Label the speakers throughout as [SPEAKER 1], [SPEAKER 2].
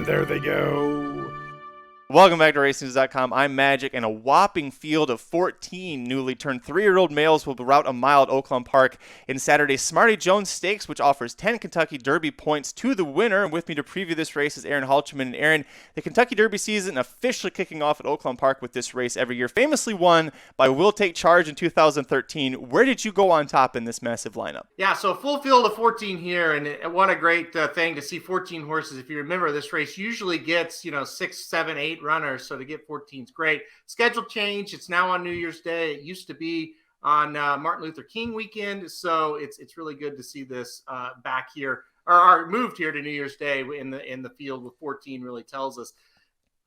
[SPEAKER 1] And there they go.
[SPEAKER 2] Welcome back to RaceNews.com. I'm Magic, and a whopping field of 14 newly turned 3-year-old males will route a mile at Oaklawn Park in Saturday's Smarty Jones Stakes, which offers 10 Kentucky Derby points to the winner. And with me to preview this race is Aaron Halterman. And Aaron, the Kentucky Derby season officially kicking off at Oaklawn Park with this race every year, famously won by Will Take Charge in 2013. Where did you go on top in this massive lineup?
[SPEAKER 3] Yeah, so a full field of 14 here, and what a great thing to see 14 horses. If you remember, this race usually gets, 6, 7, 8 runners, so to get 14 is great. Schedule change. It's now on New Year's Day. It used to be on Martin Luther King weekend, so it's really good to see this back here, or moved here to New Year's Day in the field with 14 really tells us.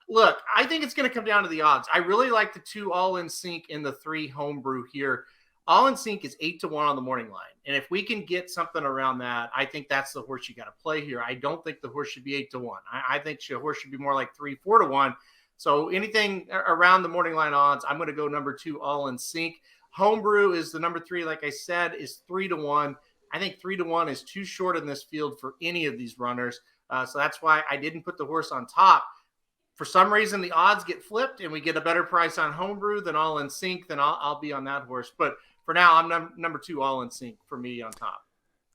[SPEAKER 3] Look, I think it's going to come down to the odds. I really like the 2 All in Sync and the 3 Home Brew here. All in Sync is 8-1 on the morning line. And if we can get something around that, I think that's the horse you got to play here. I don't think the horse should be 8-1. I think the horse should be more like 3-4-1. So anything around the morning line odds, I'm going to go number 2, All in Sync. Homebrew is the number 3, like I said, is 3-1. I think 3-1 is too short in this field for any of these runners. So that's why I didn't put the horse on top. For some reason, the odds get flipped and we get a better price on Homebrew than All in Sync, then I'll be on that horse. But for now, I'm number 2, All in Sync for me on top.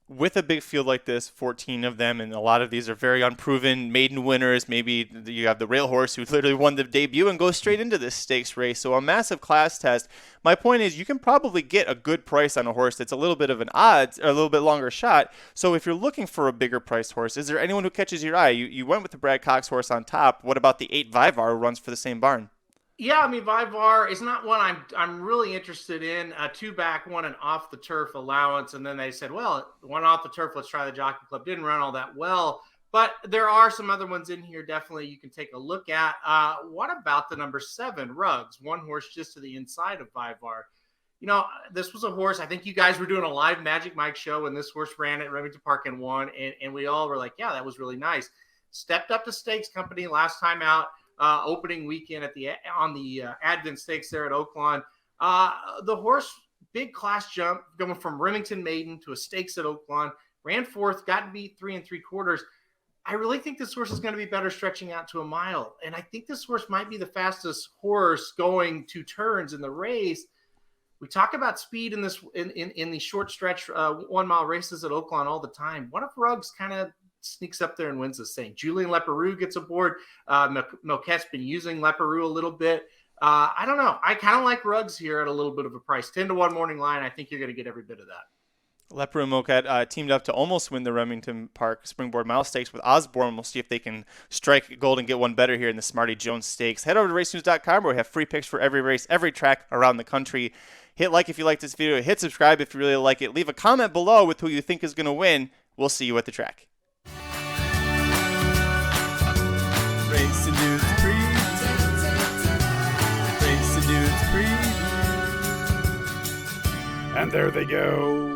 [SPEAKER 2] With a big field like this, 14 of them, and a lot of these are very unproven maiden winners. Maybe you have the rail horse who literally won the debut and goes straight into this stakes race. So a massive class test. My point is you can probably get a good price on a horse that's a little bit of an odds or a little bit longer shot. So if you're looking for a bigger priced horse, is there anyone who catches your eye? You went with the Brad Cox horse on top. What about the 8 Vivar who runs for the same barn?
[SPEAKER 3] Yeah, I mean, Vivar is not one I'm really interested in. 2 back, 1 an off the turf allowance, and then they said, well, 1 off the turf, let's try the Jockey Club. Didn't run all that well, but there are some other ones in here definitely you can take a look at. What about the number 7, Ruggs? 1 horse just to the inside of Vivar. This was a horse, I think you guys were doing a live Magic Mike show, and this horse ran at Remington Park and won, and we all were like, yeah, that was really nice. Stepped up to Stakes Company last time out. Opening weekend on the Advent Stakes there at Oaklawn. The horse, big class jump, going from Remington Maiden to a stakes at Oaklawn, ran 4th, got to beat 3 3/4. I really think this horse is going to be better stretching out to a mile. And I think this horse might be the fastest horse going 2 turns in the race. We talk about speed in the short stretch 1 mile races at Oaklawn all the time. What if Ruggs kind of sneaks up there and wins this thing? Julian Leparoux gets aboard. Milquette's been using Leparoux a little bit. I don't know. I kind of like Ruggs here at a little bit of a price. 10-1 morning line. I think you're going to get every bit of that.
[SPEAKER 2] Leparoux and Milquette teamed up to almost win the Remington Park Springboard Mile Stakes with Osborne. We'll see if they can strike gold and get one better here in the Smarty Jones Stakes. Head over to RaceNews.com where we have free picks for every race, every track around the country. Hit like if you like this video. Hit subscribe if you really like it. Leave a comment below with who you think is going to win. We'll see you at the track.
[SPEAKER 1] Racing Dudes Preview. Racing Dudes Preview. And there they go.